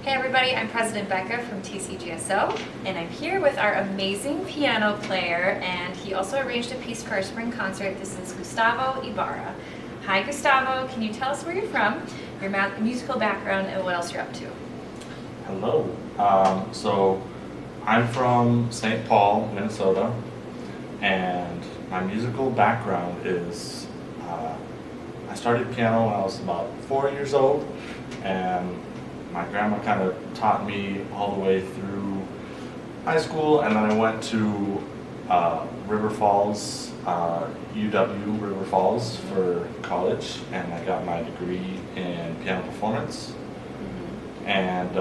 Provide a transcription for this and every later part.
Hey everybody, I'm President Becca from TCGSO, and I'm here with our amazing piano player, and he also arranged a piece for our spring concert. This is Gustavo Ibarra. Hi Gustavo, can you tell us where you're from, your musical background, and what else you're up to? Hello. So I'm from St. Paul, Minnesota, and my musical background is I started piano when I was about 4 years old, and my grandma kind of taught me all the way through high school, and then I went to River Falls, UW River Falls for college, and I got my degree in piano performance. And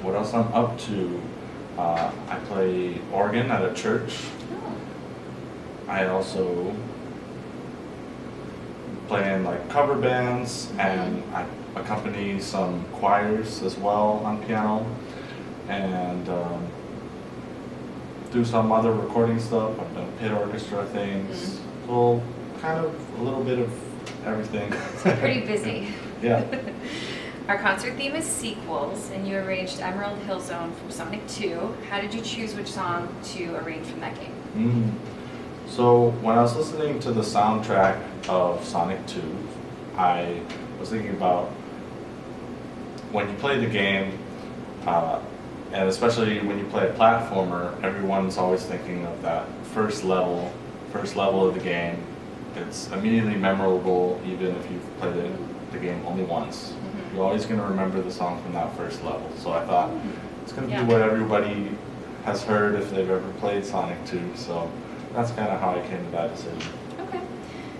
what else I'm up to, I play organ at a church. I also play in like cover bands, and I accompany some choirs as well on piano, and do some other recording stuff. I've done pit orchestra things, so kind of a little bit of everything. So pretty busy. Yeah. Our concert theme is sequels, and you arranged Emerald Hill Zone from Sonic 2. How did you choose which song to arrange from that game? So when I was listening to the soundtrack of Sonic 2, I was thinking about when you play the game, and especially when you play a platformer, everyone's always thinking of that first level of the game. It's immediately memorable, even if you've played the game only once. You're always going to remember the song from that first level. So I thought it's going to be what everybody has heard if they've ever played Sonic 2. So that's kind of how I came to that decision. Okay.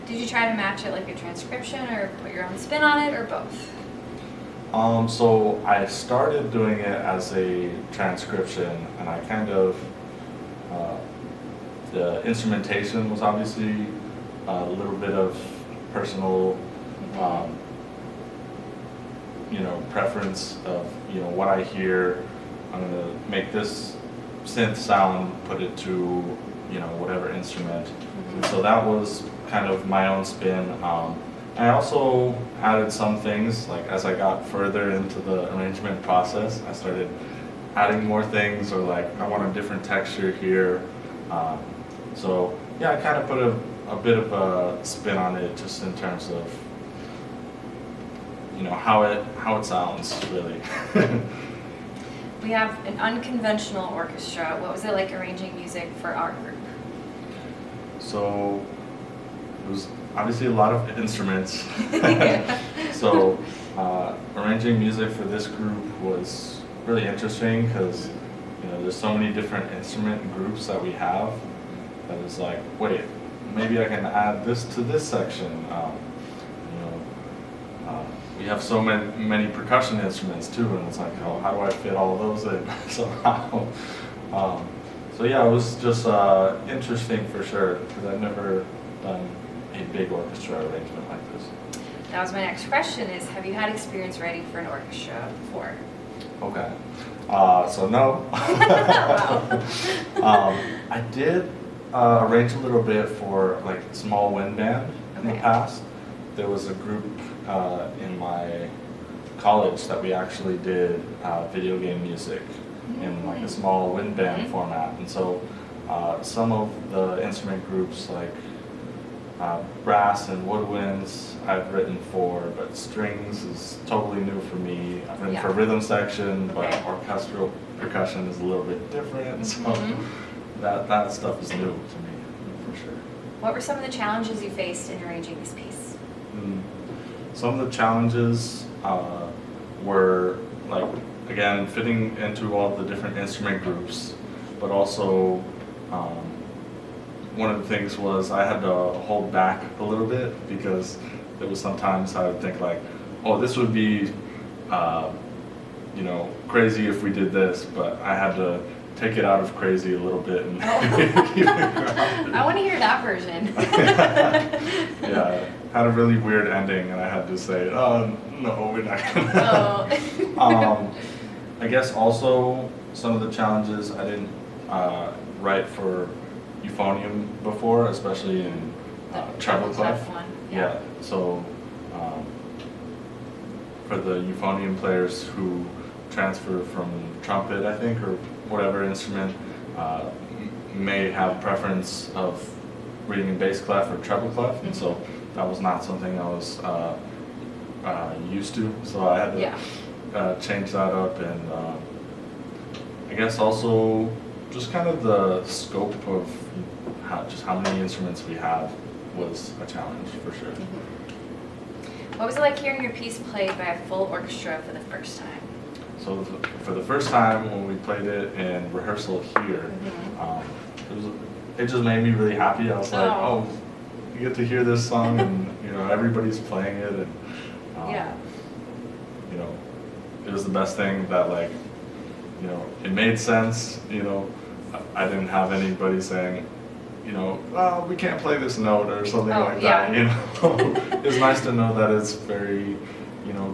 Did you try to match it like a transcription, or put your own spin on it, or both? So I started doing it as a transcription, and I kind of, the instrumentation was obviously a little bit of personal, preference of, what I hear. I'm going to make this synth sound, put it to, whatever instrument. And so that was kind of my own spin. I also added some things, like as I got further into the arrangement process, I started adding more things, or like I want a different texture here. So yeah, I kind of put a bit of a spin on it, just in terms of how it sounds, really. We have an unconventional orchestra. What was it like arranging music for our group? So it was obviously a lot of instruments. So arranging music for this group was really interesting, because there's so many different instrument groups that we have that is like, wait, maybe I can add this to this section. We have so many percussion instruments too, and it's like, how do I fit all those in somehow? So yeah, it was just interesting for sure, because I've never done a big orchestra arrangement like this. That was my next question, is have you had experience writing for an orchestra before? Okay. So no. I did arrange a little bit for like small wind band in the past. There was a group in my college that we actually did video game music in like a small wind band format, and so some of the instrument groups like brass and woodwinds I've written for, but strings is totally new for me. I've written for rhythm section, but orchestral percussion is a little bit different, so that stuff is new to me, for sure. What were some of the challenges you faced in arranging this piece? Some of the challenges were, like, again, fitting into all the different instrument groups, but also one of the things was I had to hold back a little bit, because there was sometimes I would think like, oh, this would be crazy if we did this, but I had to take it out of crazy a little bit and keep it grounded. I want to hear that version. Yeah, had a really weird ending, and I had to say, oh, no, we're not gonna. I guess also some of the challenges, I didn't write for euphonium before, especially in treble clef. Yeah, so for the euphonium players who transfer from trumpet, I think, or whatever instrument, may have preference of reading in bass clef or treble clef, and so that was not something I was used to, so I had to change that up, and I guess also just kind of the scope of how many instruments we have was a challenge for sure. What was it like hearing your piece played by a full orchestra for the first time? So for the first time when we played it in rehearsal here, it just made me really happy. I was like, oh, you get to hear this song, and everybody's playing it, and it was the best thing that it made sense. I didn't have anybody saying, oh, we can't play this note or something like that. It's nice to know that it's very,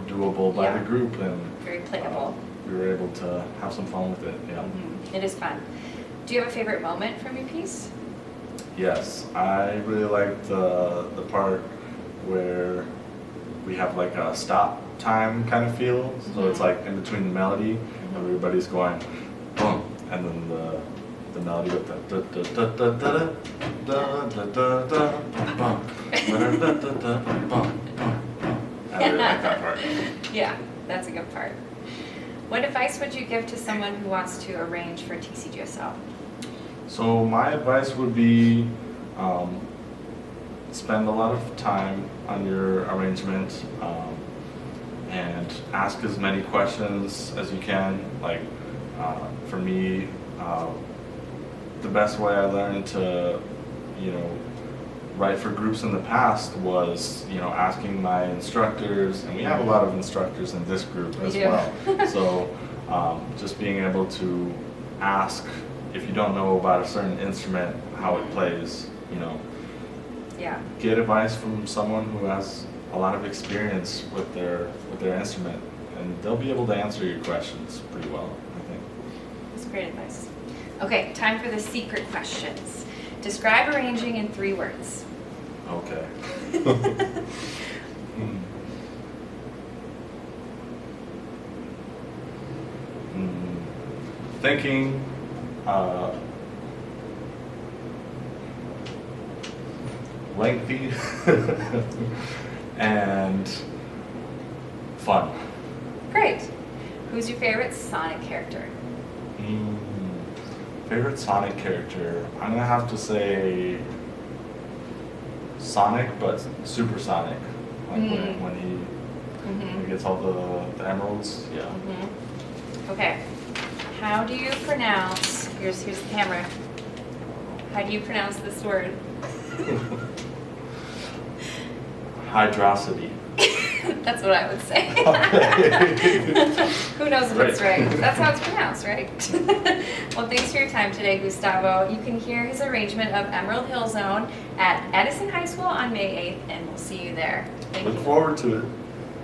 doable by the group, and very playable. We were able to have some fun with it. Yeah. It is fun. Do you have a favorite moment from your piece? Yes, I really liked the part where we have like a stop time kind of feel. So it's like in between the melody, everybody's going boom, and then the melody with the da da da da da da da da da bum, da da da da bum. I really like that part. Yeah, that's a good part. What advice would you give to someone who wants to arrange for TCGSO? So my advice would be spend a lot of time on your arrangement and ask as many questions as you can. Like for me, the best way I learned to write for groups in the past was asking my instructors, and we have a lot of instructors in this group as well. So just being able to ask if you don't know about a certain instrument, how it plays, get advice from someone who has a lot of experience with their instrument, and they'll be able to answer your questions pretty well, I think. That's great advice. Okay, time for the secret questions. Describe arranging in 3 words. Okay. Thinking, lengthy, and fun. Great. Who's your favorite Sonic character? Favorite Sonic character? I'm gonna have to say Sonic, but Super Sonic. Like when he gets all the emeralds. Yeah. Okay. How do you pronounce? Here's the camera. How do you pronounce this word? Hydrosity. That's what I would say. Who knows if it's right? That's how it's pronounced, right? Well, thanks for your time today, Gustavo. You can hear his arrangement of Emerald Hill Zone at Edison High School on May 8th, and we'll see you there. Thank you. Look forward to it.